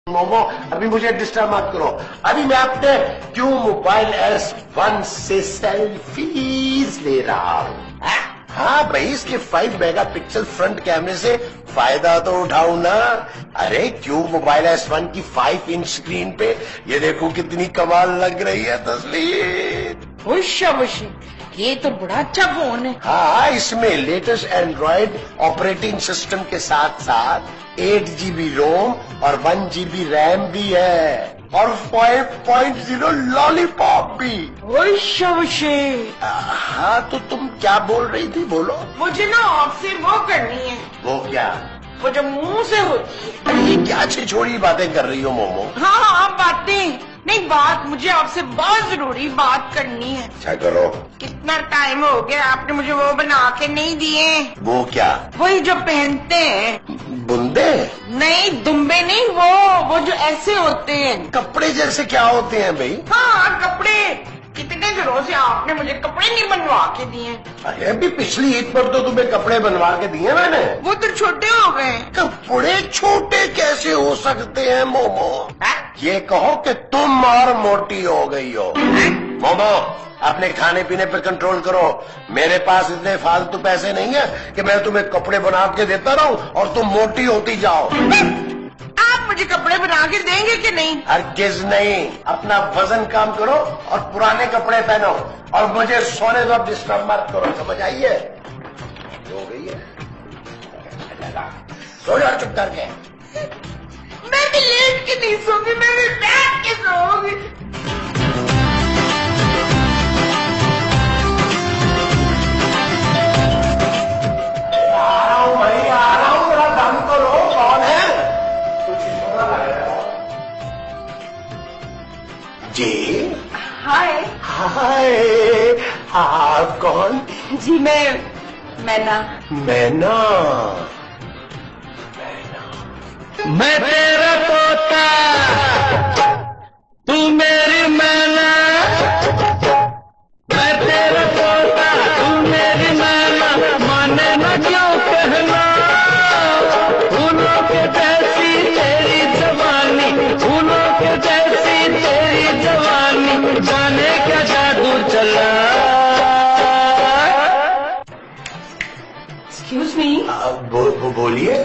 मोमो अभी मुझे डिस्टर्ब मत करो। अभी मैं अपने क्यू मोबाइल S1 से सेल्फीज ले रहा हूँ। हाँ भाई, इसके 5 मेगापिक्सल फ्रंट कैमरे से फायदा तो उठाऊं ना। अरे क्यू मोबाइल S1 की 5 इंच स्क्रीन पे ये देखो कितनी कमाल लग रही है तस्वीर। ये तो बड़ा अच्छा फोन है। हाँ, इसमें लेटेस्ट एंड्रॉइड ऑपरेटिंग सिस्टम के साथ साथ 8 GB रोम और 1 GB रैम भी है और 5.0 लॉलीपॉप भी। हाँ, तो तुम क्या बोल रही थी, बोलो। मुझे ना आपसे वो करनी है। वो क्या? वो जो मुंह से होती है। अरे ये क्या छिछोड़ी बातें कर रही हो मोमो? हाँ, बातें नहीं, बात मुझे आपसे बहुत जरूरी बात करनी है। क्या करो? कितना टाइम हो गया, आपने मुझे वो बना के नहीं दिए। वो क्या? वही जो पहनते हैं। बुंदे? नहीं, दुम्बे नहीं, वो जो ऐसे होते हैं। कपड़े जैसे क्या होते हैं भाई? हाँ, कपड़े। कितने दिनों से आपने मुझे कपड़े नहीं बनवा के दिए। अरे अभी पिछली ईद पर तो तुम्हें कपड़े बनवा के दिए मैंने। वो तो छोटे हो गए। कपड़े छोटे कैसे हो सकते हैं मोमो? ये कहो कि तुम और मोटी हो गई हो। मोमो, अपने खाने पीने पे कंट्रोल करो। मेरे पास इतने फालतू पैसे नहीं है कि मैं तुम्हें कपड़े बना के देता रहूं और तुम मोटी होती जाओ। आप मुझे कपड़े बना के देंगे कि नहीं? हरगिज नहीं। अपना वजन कम करो और पुराने कपड़े पहनो और मुझे सोने दो, डिस्टर्ब मत करो, समझ आई है? हो गई है, सो जाओ चुप करके। मैं भी लेट के नहीं सोऊंगी, मैं भी बैठ के सोऊंगी। आ रहा हूँ भाई, आ रहा हूँ, मेरा दम तो लो। कौन है? जी हाय। हाय, आप कौन? जी मैना। मैना? मैं तेरा तोता, तू मेरी मैना। मैं तेरा तोता, तू मेरी मैना। माने न क्यों कहना, फूलों के जैसी तेरी जवानी, फूलों के जैसी तेरी जवानी, जाने क्या जादू चला। Excuse me. बोलिए।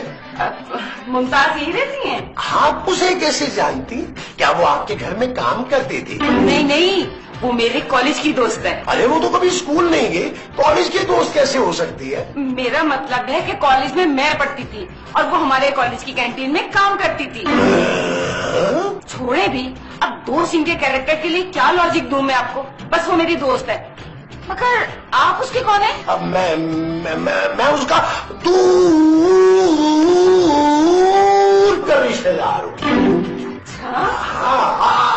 मुमताज यही रहती हैं? आप उसे कैसे जानती? क्या वो आपके घर में काम करती थी? नहीं, वो मेरे कॉलेज की दोस्त है। अरे वो तो कभी स्कूल नहीं गई, कॉलेज की दोस्त कैसे हो सकती है? मेरा मतलब है कि कॉलेज में मैं पढ़ती थी और वो हमारे कॉलेज की कैंटीन में काम करती थी। छोड़े भी, अब 2 सीन के कैरेक्टर के लिए क्या लॉजिक दूं मैं आपको? बस वो मेरी दोस्त है। मगर आप उसके कौन है? अब मैं उसका दूर का रिश्तेदार हूँ। हाँ,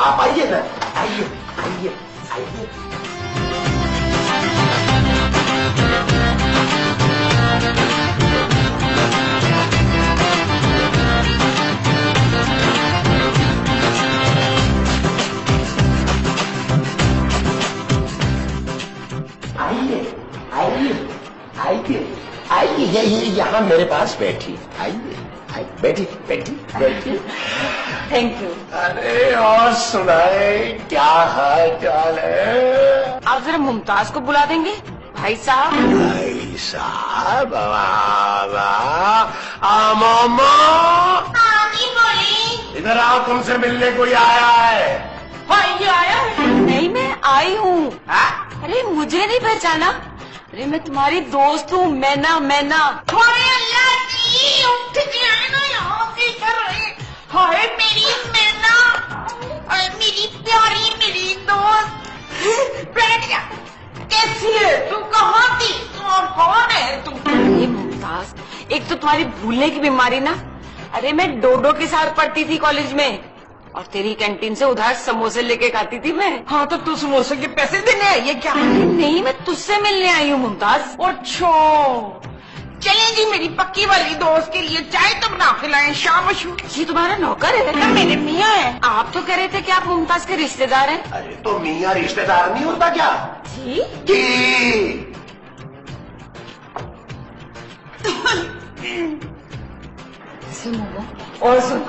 आप आइए ना, आइए आइए आइए। आइए यहाँ मेरे पास बैठी। आइए, बैठी। Thank you. अरे और सुनाए, क्या हाल चाल है? आप जरा मुमताज को बुला देंगे भाई साहब। भाई साहब, मामा बोली। इधर आओ, तुमसे मिलने कोई आया है। हाँ, ये आया है? नहीं, मैं आई हूँ। अरे मुझे नहीं पहचाना? अरे मैं तुम्हारी दोस्त हूँ, मैना। अरे अल्लाह जी, उठ जाए ना यहाँ से। हाय मेरी मैना, मेरी प्यारी, मेरी दोस्त। बैठ जा। कैसी है तू? कहाँ थी तू और कौन है तू? अरे मुमताज, एक तो तुम्हारी भूलने की बीमारी ना। अरे मैं डोडो के साथ पढ़ती थी कॉलेज में और तेरी कैंटीन से उधार समोसे लेके खाती थी मैं। हाँ, तो तू समोसे के पैसे देने आई है क्या? नहीं, मैं तुझसे मिलने आई हूँ मुमताज। अच्छा, चलें जी, मेरी पक्की वाली दोस्त के लिए चाय तो बना के लाएं। शाबाश। ये तुम्हारा नौकर है ना? मेरे मियाँ है। आप तो कह रहे थे कि आप मुमताज के रिश्तेदार हैं। अरे तो मियाँ रिश्तेदार नहीं होता क्या? जी? सुनो, और सुन,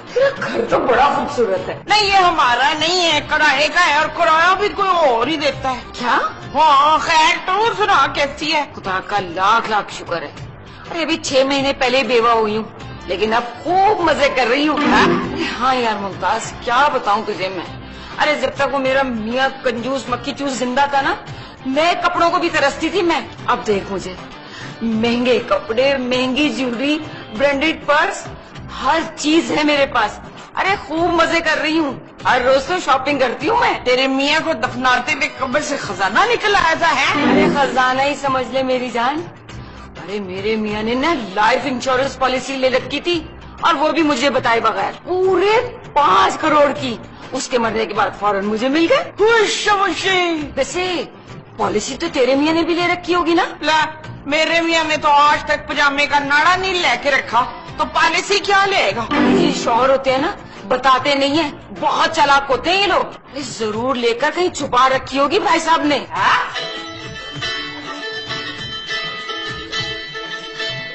तेरा घर तो बड़ा खूबसूरत है। नहीं, ये हमारा नहीं है, किराए का है, और किराया भी कोई और ही देता है। क्या? हाँ, खैर तू सुना कैसी है? खुदा का लाख लाख शुक्र है। अरे अभी 6 महीने पहले बेवा हुई हूँ, लेकिन अब खूब मजे कर रही हूँ। हाँ यार मुमताज, क्या बताऊँ तुझे मैं। अरे जब तक वो मेरा मियाँ कंजूस मक्खी चूस जिंदा था ना, मैं कपड़ों को भी तरसती थी मैं। अब देख मुझे, महंगे कपड़े, महंगी ज्वेलरी, ब्रांडेड पर्स, हर चीज है मेरे पास। अरे खूब मजे कर रही हूँ। हर रोज तो शॉपिंग करती हूँ मैं। तेरे मियाँ को दफनाते हुए कब्र से खजाना निकल आया था है? अरे खजाना ही समझ ले मेरी जान। अरे मेरे मियाँ ने ना लाइफ इंश्योरेंस पॉलिसी ले रखी थी, और वो भी मुझे बताए बगैर, पूरे 5 करोड़ की। उसके मरने के बाद फौरन मुझे मिल गए। वैसे पॉलिसी तो तेरे मियाँ ने भी ले रखी होगी ना? ला, मेरे मियाँ ने तो आज तक पजामे का नाड़ा नहीं लेके रखा, तो पॉलिसी क्या लेगा? ये शौहर होते हैं ना, बताते नहीं है, बहुत चालाक होते हैं ये लोग। अरे जरूर लेकर कहीं छुपा रखी होगी भाई साहब ने।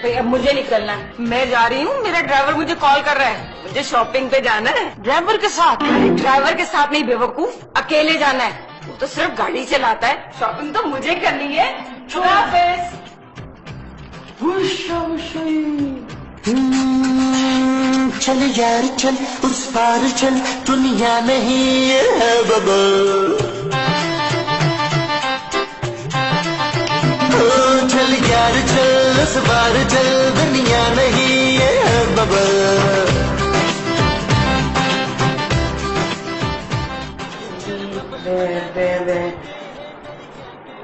भाई अब मुझे निकलना है, मैं जा रही हूँ। मेरा ड्राइवर मुझे कॉल कर रहा है, मुझे शॉपिंग पे जाना है। ड्राइवर के साथ? ड्राइवर के साथ नहीं बेवकूफ, अकेले जाना है। वो तो सिर्फ गाड़ी चलाता है, शॉपिंग तो मुझे करनी है। चल यार चल, उस पार चल, दुनिया नहीं है बबल। चल यार चल, उस पार चल, दुनिया नहीं है बबल।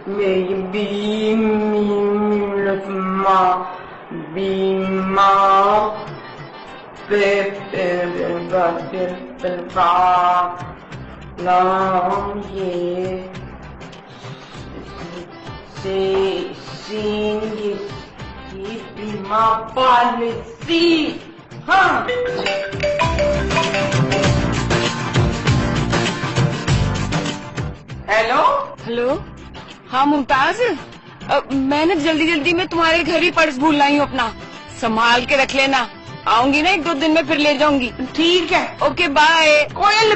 मेरी बीमा नाम ये बीमा पॉलिसी। हाँ, हेलो हेलो, हाँ मुमताज, मैंने जल्दी जल्दी में तुम्हारे घर ही पर्स भूल लाई हूँ अपना, संभाल के रख लेना। आऊंगी ना 1-2 दिन में, फिर ले जाऊंगी। ठीक है, ओके बाय। कोयल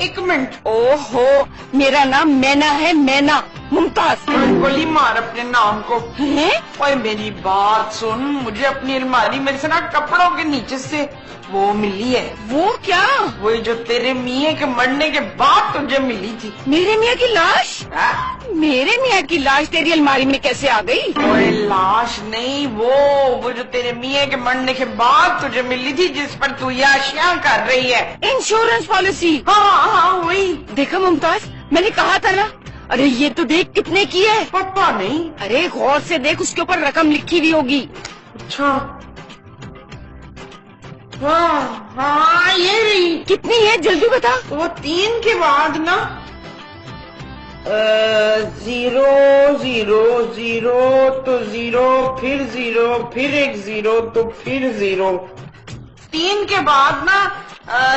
1 मिनट। ओहो, मेरा नाम मैना है, मैना, मुमताज। गोली मार अपने नाम को। हैं? ओए मेरी बात सुन, मुझे अपनी अलमारी में से ना कपड़ों के नीचे से वो मिली है। वो क्या? वही जो तेरे मियाँ के मरने के बाद तुझे मिली थी। मेरे मियाँ की लाश? मेरे मियाँ की लाश तेरी अलमारी में कैसे आ गई? ओए लाश नहीं, वो जो तेरे मियाँ के मरने के बाद तुझे मिली थी, जिस पर तू याशियां कर रही है। Insurance policy? हाँ, वही। देखा मुमताज, मैंने कहा था ना। अरे ये तो देख कितने की है। पता नहीं। अरे गौर से देख, उसके ऊपर रकम लिखी हुई होगी। अच्छा, हाँ ये रही। कितनी है जल्दी बता। वो 3 के बाद ना 0 0 0 तो 0 फिर 0 फिर 1 0 तो फिर 0, 3 के बाद ना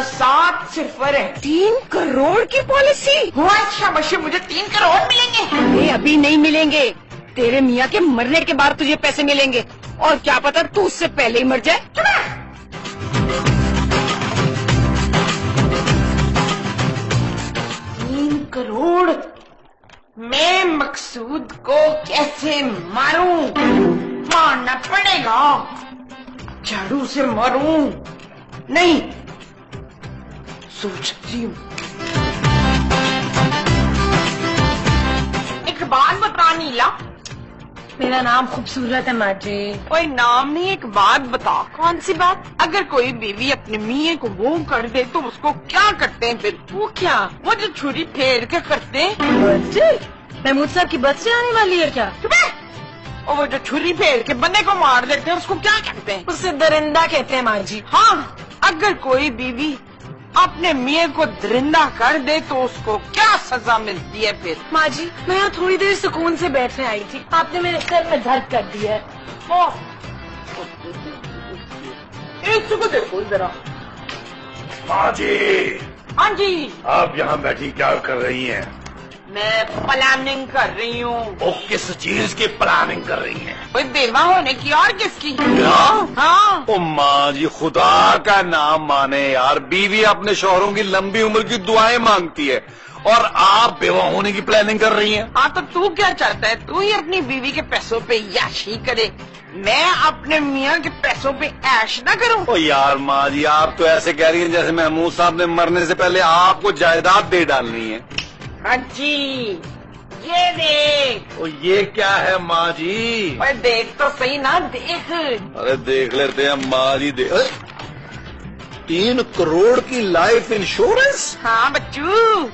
7 सिफर है। 3 करोड़ की पॉलिसी? अच्छा बच्चे, मुझे 3 करोड़ मिलेंगे? अरे अभी नहीं मिलेंगे, तेरे मियाँ के मरने के बाद तुझे पैसे मिलेंगे, और क्या पता तू उससे पहले ही मर जाए। 3 करोड़? मैं मकसूद को कैसे मारूं? मारना पड़ेगा, झाड़ू से मारूं? नहीं, सोचती हूँ। एक बात बता नीला। मेरा नाम खूबसूरत है माँ जी। कोई नाम नहीं, एक बात बता। कौन सी बात? अगर कोई बीवी अपने मियाँ को वो कर दे तो उसको क्या करते हैं फिर? वो क्या? वो जो छुरी फेर के करते हैं। महमूद साहब की बर्थडे आने वाली है क्या? और वो जो छुरी फेर के बंदे को मार देते हैं उसको क्या कहते हैं? उससे दरिंदा कहते हैं माँ जी। हाँ, अगर कोई बीवी अपने मियाँ को दरिंदा कर दे तो उसको क्या सजा मिलती है फिर? माँ जी, मैं यहाँ थोड़ी देर सुकून से बैठने आई थी, आपने मेरे सर में दर्द कर दिया है। इसको देखो जरा। माँ जी। हाँ जी। आप यहाँ बैठी क्या कर रही हैं? मैं प्लानिंग कर रही हूँ। वो किस चीज की प्लानिंग कर रही है? कोई बेवा होने की और किसकी? क्या? हाँ। ओ माँ जी, खुदा का नाम माने यार, बीवी अपने शौहरों की लंबी उम्र की दुआएं मांगती है और आप बेवा होने की प्लानिंग कर रही हैं। हाँ तो तू क्या चाहता है? तू ही अपनी बीवी के पैसों पे याशी करे, मैं अपने मियाँ के पैसों पे ऐश ना करूँ? ओ यार माँ जी, आप तो ऐसे कह रही हैं जैसे महमूद साहब ने मरने से पहले आपको जायदाद दे डालनी है। हाँ जी, ये देख। ओ ये क्या है माँ जी? ओए देख तो सही ना, देख। अरे देख लेते हैं माँ जी, 3 करोड़ की लाइफ इंश्योरेंस? हाँ बच्चू।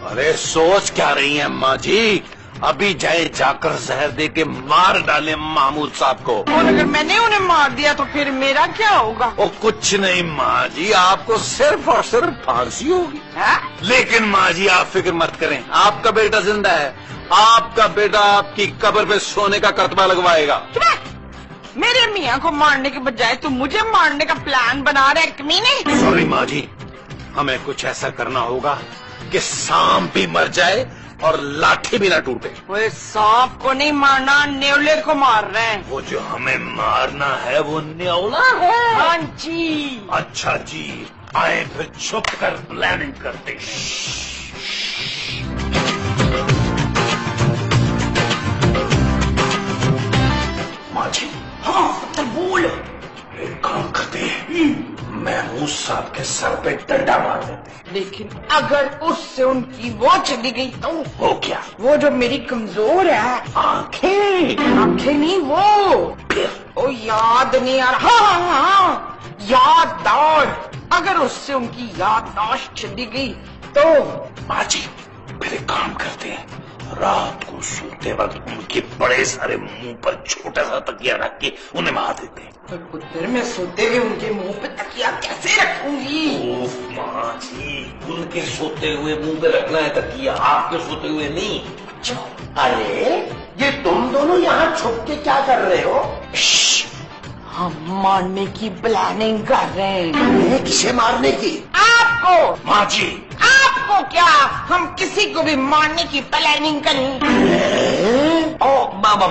अरे सोच क्या रही है माँ जी? अभी जाए जाकर जहर दे के मार डाले महमूद साहब को। और अगर मैंने उन्हें मार दिया तो फिर मेरा क्या होगा? ओ कुछ नहीं माँ जी, आपको सिर्फ और सिर्फ फांसी होगी। हाँ? लेकिन माँ जी आप फिक्र मत करें, आपका बेटा जिंदा है। आपका बेटा आपकी कब्र पे सोने का कर्तबा लगवाएगा। मेरे मियाँ को मारने के बजाय तू मुझे मारने का प्लान बना रहा है कमीने। सॉरी माँ जी, हमें कुछ ऐसा करना होगा कि सांप भी मर जाए और लाठी भी ना टूटे। वो सांप को नहीं मारना, नेवले को मार रहे हैं। वो जो हमें मारना है वो न्योला है। हाँ जी। अच्छा जी, आए फिर छुप कर प्लानिंग करते। माँ जी। हाँ तो बोल। एक काम करते हैं, महमूद साहब के सर पे डंडा मार देते हैं। लेकिन अगर उससे उनकी वो चली गई तो? वो क्या? वो जो मेरी कमजोर है आंखें। आंखें नहीं, वो फिर ओ याद नहीं आ रहा। हाँ हाँ, याददाश्त। अगर उससे उनकी याददाश्त चली गई तो? माँ जी, फिर एक काम करते हैं, रात को सोते वक्त उनके बड़े सारे मुंह पर छोटा सा तकिया रख के उन्हें मार देते हैं। पुत्र, मैं सोते हुए उनके मुंह पे तकिया कैसे रखूंगी? ओफ माँ जी, उनके सोते हुए मुंह पे रखना है तकिया, आपके सोते हुए नहीं। अरे ये तुम दोनों यहाँ छुप के क्या कर रहे हो? हम मारने की प्लानिंग कर रहे हैं। किसे मारने की? आपको। माँ जी। आपको क्या? हम किसी को भी मारने की प्लानिंग करें। ओ मामा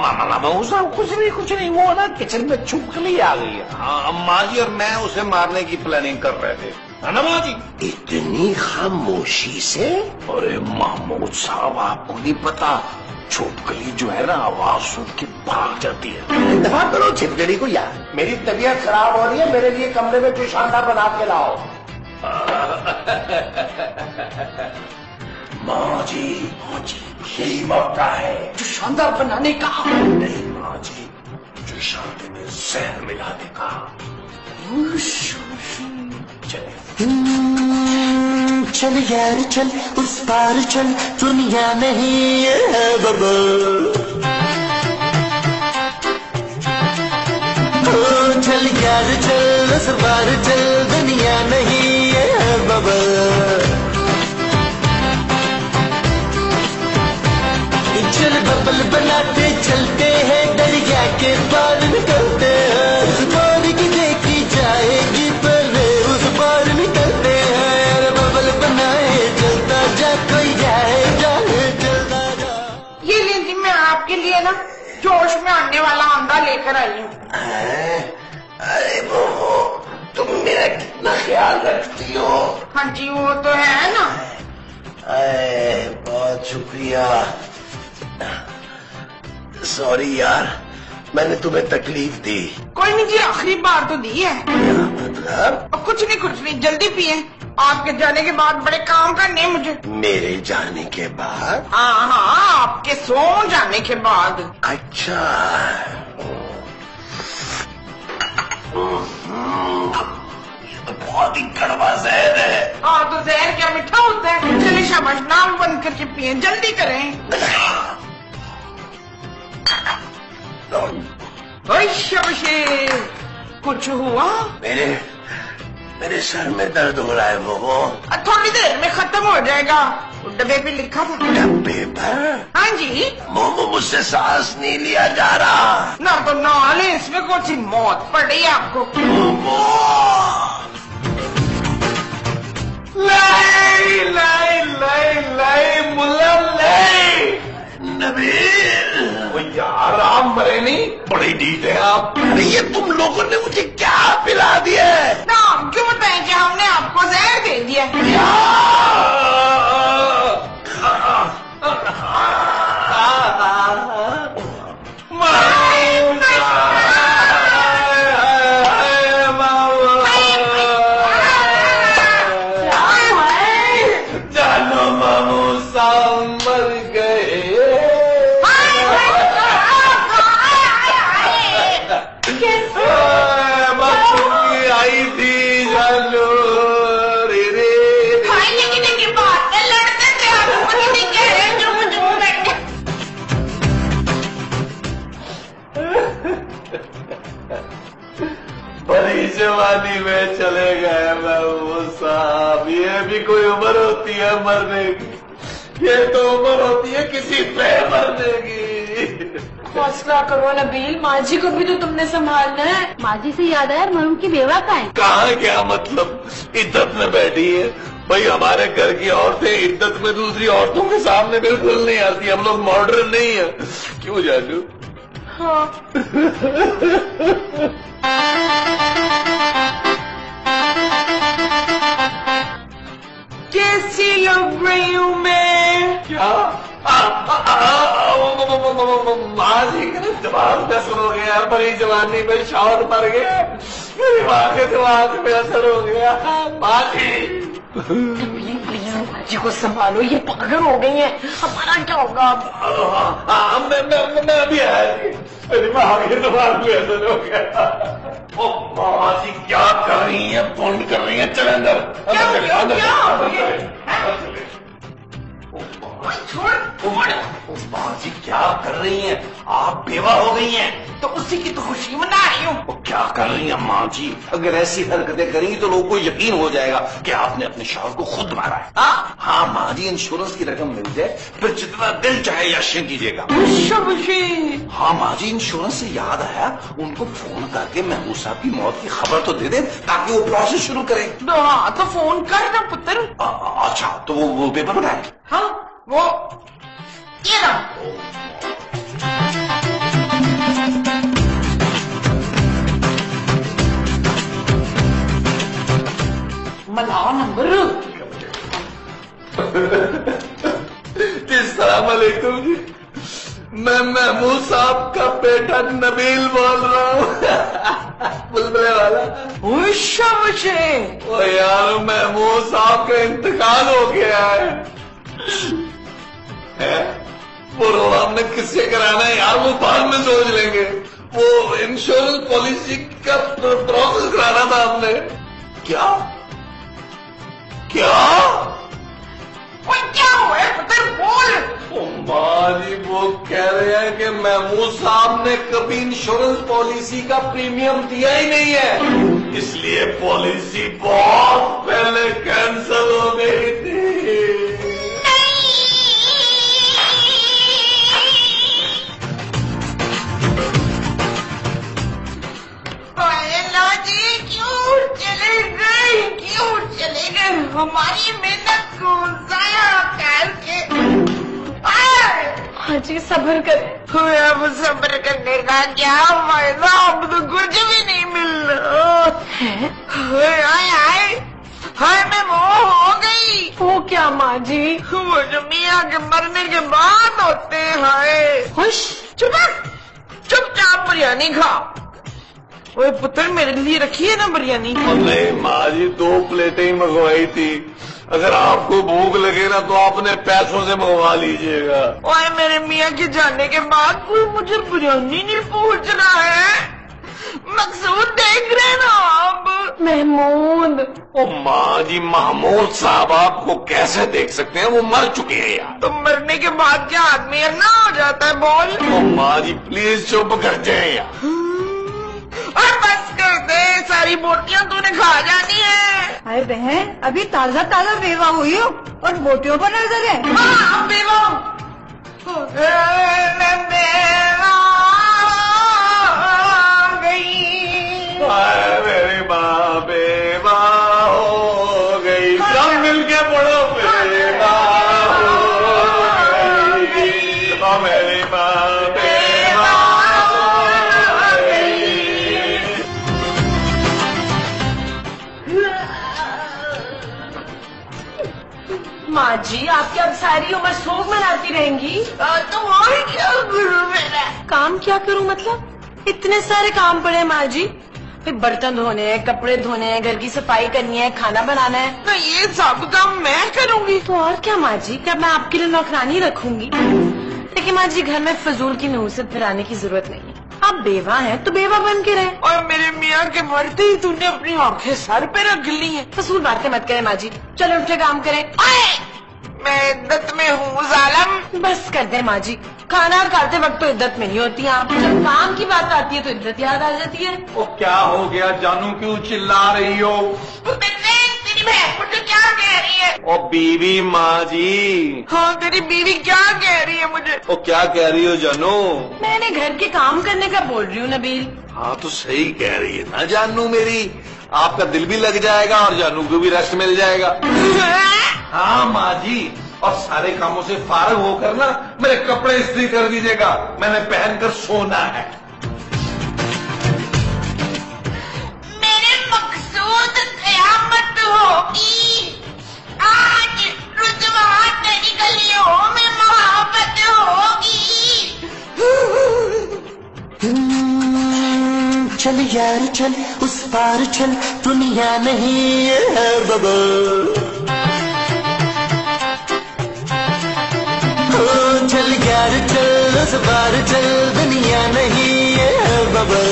कुछ नहीं, वो ना किचन में छुपकली आ गई है। हाँ माँ जी, और मैं उसे मारने की प्लानिंग कर रहे थे, है ना माँ जी? इतनी खामोशी से? अरे महमूद साहब, आपको नहीं पता, छुपकली जो है ना आवाज सुन के भाग जाती है। दफा करो छिपकली को यार, मेरी तबीयत खराब हो रही है, मेरे लिए कमरे में कोई शानदार बना के लाओ। माँ जी, यही मौका है जो शानदार बनाने का। नहीं माँ जी, जो शादी में जहर मिलाने का। चल यार चल, उस पार चल, दुनिया नहीं है बबल। चल यार चल, उस पार चल, दुनिया नहीं है बबल। चल बबल बनाते चलते हैं, दरिया के पार निकलते हैं। उस पार की देखी जाएगी पहले, उस पार निकलते हैं। बबल बनाए चलता जा, कोई जाए जाए चलता जा। ये लीजिए, मैं आपके लिए ना जोश में आने वाला आंदा लेकर आई हूँ। अरे मोमो, तुम मेरा कितना ख्याल रखती हो। हाँ जी, वो तो है ना। अरे बहुत शुक्रिया। सॉरी यार, मैंने तुम्हें तकलीफ दी। कोई नहीं जी, आखिरी बार तो दी है। क्या मतलब? कुछ नहीं, जल्दी पिए। आपके जाने के बाद बड़े काम करने हैं मुझे। मेरे जाने के बाद? हाँ, आपके सो जाने के बाद। अच्छा। ये तो बहुत ही कड़वा जहर है। हाँ तो जहर क्या मीठा होता है? चलिए शाबाश, नाम बंद करके पिए, जल्दी करें। शाबाश। कुछ हुआ? मेरे सर में दर्द हो रहा है मोमो। थोड़ी देर में खत्म हो जाएगा। डब्बे पे लिखा था। डब्बे पर? हाँ जी। मोमो, मुझसे सांस नहीं लिया जा रहा। ना तो ना ले, इसमें कौन सी मौत पड़ी आपको? मोमो। लाई लाई लाई लाई मुल्ला लाई। आप मरे नहीं, बड़ी ढीठ है आप। अरे ये तुम लोगों ने मुझे क्या पिला दिया है? ना हम क्यों बताएं कि हमने आपको जहर दे दिया है? जानो मामू साहब मर गए। मामू आई थी जानो रे रे। खाने की बात है, लड़ते थे आप, मुझे नहीं कह रहे जो मुझे बैठे। बड़ी जवानी में चले गए महबूब साहब। ये भी कोई उम्र होती है मरने की? ये तो उम्र होती है किसी पे मरने की। हौसला करो नबील, माँ जी को भी तो तुमने संभालना है। माँ जी से याद आया मरहूम की बेवा का है। कहाँ क्या मतलब? इद्दत में बैठी है भाई। हमारे घर की औरतें इद्दत में दूसरी औरतों के सामने बिल्कुल नहीं आती। हम लोग मॉडर्न नहीं है। क्यों जानू? हाँ। कैसी लग रही हूँ मैं? क्या? माँ जी का दिमाग में असर हो गया। बड़ी जवानी में शौहर मर गया, मेरी माँ के दिमाग में असर हो गया। माँ जी प्लीज माँ जी को संभालो, ये पागल हो गई है। हमारा क्या होगा अब? मैं अभी आया थी, मेरी माँ के दिमाग में असर हो गया। ओ माँ जी क्या कर रही है? फोन कर रही है। चले अंदर। माँ जी क्या कर रही हैं? आप बेवा हो गई हैं। तो उसी की तो खुशी मना रही हूँ। वो क्या कर रही हैं माँ जी? अगर ऐसी हरकतें करेंगी तो लोगों को यकीन हो जाएगा कि आपने अपने शौहर को खुद मारा है। हाँ माँ जी, इंश्योरेंस की रकम मिल जाए फिर जितना दिल चाहे यश कीजिएगा। हाँ माँ जी, इंश्योरेंस से याद आया, उनको फोन करके महबूब साहब की मौत की खबर तो दे दे ताकि वो प्रोसेस शुरू करें। हाँ तो फोन कर ना पुत्र। अच्छा तो वो पेपर बताए। हाँ वो ये ना। मलाओ नंबर। अस्सलामुअलैकुम जी, मैं महमूद साहब का बेटा नबील बोल रहा हूँ। बुलबुले वाला। ओ यार, महमूद साहब का इंतकाल हो गया है? वो रोहन ने किससे कराना है यार? वो बाद में सोच लेंगे। वो इंश्योरेंस पॉलिसी का प्रोसेस कराना था हमने। क्या क्या क्या हुआ है पुत्र? बोल। ओ माँ जी, वो कह रहे हैं कि महमूद साहब ने कभी इंश्योरेंस पॉलिसी का प्रीमियम दिया ही नहीं है, इसलिए पॉलिसी बहुत पहले कैंसिल हो गई थी। क्यों चले गए हमारी मेहनत को जाया करके? हाँ जी सब्र करें। अब सब्र करने का क्या फायदा? अब तो कुछ भी नहीं मिल रहा है। हाय मैं वो हो गई। वो क्या माँ जी? वो जो मियाँ के मरने के बाद होते हैं। खुश चुपचाप बिरयानी खा। ओए पुत्र, मेरे लिए रखी है ना बिरयानी? नहीं माँ जी, 2 प्लेटें ही मंगवाई थी। अगर आपको भूख लगे ना तो अपने पैसों से मंगवा लीजिएगा। ओए मेरे मियाँ के जाने के बाद कोई मुझे बिरयानी नहीं पूछ रहा है। मकसूद देख रहे ना आप? महमूद। ओ माँ जी, महमूद साहब आपको कैसे देख सकते हैं? वो मर चुके हैं यार। तो मरने के बाद क्या आदमी अन्ना हो जाता है? बोल। ओ माँ जी प्लीज चुप कर जाए यार। और बस कर दे, सारी बोटियां तूने खा जानी है। अरे बहन, अभी ताजा ताजा बेवा हुई हो और बोटियों पर नजर है। हाँ बेवा मैं बेवा गई। मेरी माँ बेवा हो गई। सब मिलके पढ़ो, बेवा हो गई। मेरी माँ बेवा माँ जी आपकी अब सारी उम्र शोक मनाती रहेंगी। तो और क्या करूँ मेरा? काम क्या करूँ मतलब? इतने सारे काम पड़े हैं माँ जी। फिर बर्तन धोने हैं, कपड़े धोने हैं, घर की सफाई करनी है, खाना बनाना है। तो ये सब काम मैं करूँगी। तो और क्या माँ जी, क्या मैं आपके लिए नौकरानी रखूंगी? लेकिन माँ जी घर में फजूल की नहूसत फिराने की जरूरत नहीं है। आप बेवा हैं तो बेवा बन के रहे। और मेरे मियाँ के मरते ही तूने अपनी आंखें सर पे रख ली हैं। फजूल बातें मत करें माँ जी, चलो उठे काम करें। मैं इद्दत में हूँ जालम। बस कर दे माँ जी, खाना खाते वक्त तो इद्दत में नहीं होती आप, जब काम की बात आती है तो इद्दत याद आ जाती है। वो क्या हो गया जानू, क्यों चिल्ला रही हो? तेरी बहन मुझे क्या कह रही है? ओ बीवी माँ जी। हाँ तेरी बीवी क्या कह रही है मुझे? ओ क्या कह रही हो जानू? मैंने घर के काम करने का बोल रही हूँ नबील। हाँ तो सही कह रही है ना जानू मेरी, आपका दिल भी लग जाएगा और जानू को भी रेस्ट मिल जाएगा। हाँ माँ जी, और सारे कामों से फारग होकर ना मेरे कपड़े इस्त्री कर दीजिएगा, मैंने पहनकर सोना है। मेरे मकसूद क़यामत होगी, आज रुजवा तेरी गलियों में मोहब्बत होगी। चल यार चल उस पार चल, दुनिया नहीं है बबल। चल यार चल उस पार चल, दुनिया नहीं है बबल।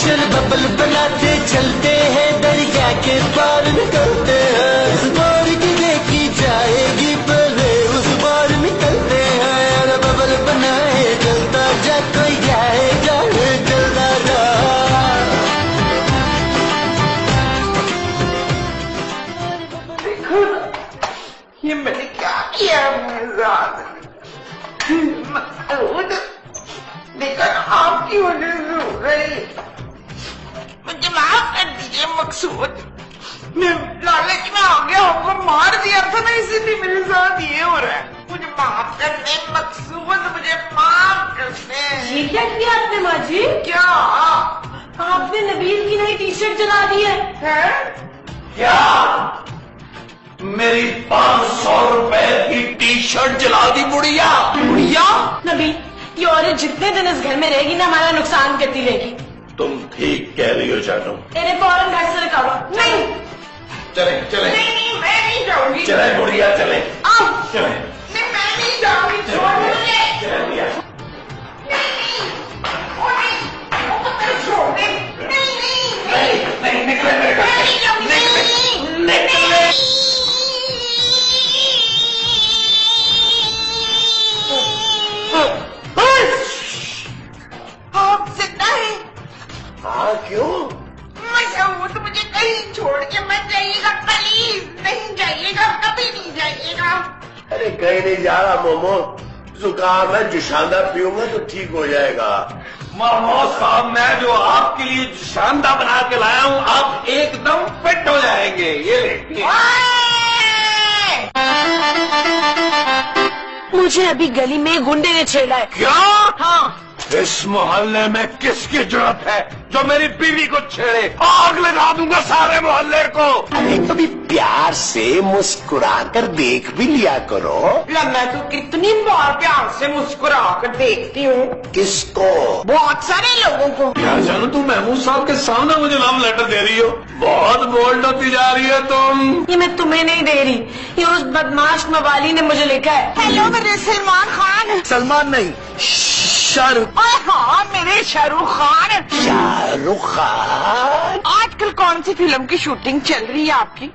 चल बबल बनाते चलते हैं, दरिया के पार निकलते हैं। इस बार की देखी जाएगी पहले उस बार निकलते हैं। और बबल बनाए चलता जा, कोई जाए जाए चलता जा। ये मैंने क्या किया अपने साथ? मकसूद, लेकिन आपकी वजह से हो गई। मुझे माफ कर दीजिए मकसूद, मैं लालच में आ गया, हमको मार दिया था ना, इसीलिए मेरे साथ ये हो रहा है। मुझे माफ कर दे मकसूद, मुझे माफ कर दे। ये क्या किया आपने माँ जी? क्या? आपने नबील की नई टी शर्ट जला दी है। क्या मेरी 500 रुपए की टी शर्ट जला दी बुढ़िया? बुढ़िया? नबील, ये औरत जितने दिन इस घर में रहेगी ना हमारा नुकसान करती रहेगी। तुम ठीक कह रही हो जानू। इन्हें फौरन घर से निकालो। नहीं चले चले। नहीं, मैं नहीं जाऊंगी। चले बुढ़िया चले। आओ। चले। नहीं, मैं नहीं जाऊंगी, छोड़ मुझे। चले बुढ़िया। नहीं निकले मेरे घर से। निकले। आप जिंदा हैं? हाँ क्यों? मसूद, मुझे कहीं छोड़ के मत जाइएगा प्लीज। नहीं जाइएगा, कभी नहीं जाइएगा। अरे कहीं नहीं जा रहा मोमो, जुकाम है, जुशांदा पीऊंगा तो ठीक हो जाएगा। मोहम्मद साहब, मैं जो आपके लिए शानदार बना के लाया हूँ, आप एकदम फिट हो जाएंगे। ये ले। मुझे अभी गली में गुंडे ने छेड़ा है। क्या? हाँ। इस मोहल्ले में किसकी जरूरत है जो मेरी बीवी को छेड़े? आग लगा दूंगा सारे मोहल्ले को। अरे कभी प्यार से मुस्कुरा कर देख भी लिया करो। मैं तो कितनी बार प्यार से मुस्कुरा कर देखती हूँ। किसको? बहुत सारे लोगों को। क्या जानू, तुम महमूद साहब के सामने मुझे लव लेटर दे रही हो? बहुत बोल्ड होती जा रही है तुम। ये मैं तुम्हें नहीं दे रही, ये उस बदमाश मवाली ने मुझे लिखा है। हेलो मेरे सलमान खान। सलमान नहीं, शाहरुख। हाँ मेरे शाहरुख खान। शाहरुख खान। आजकल कौन सी फिल्म की शूटिंग चल रही है आपकी?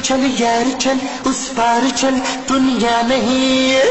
चल यार चल उस पार चल, दुनिया नहीं है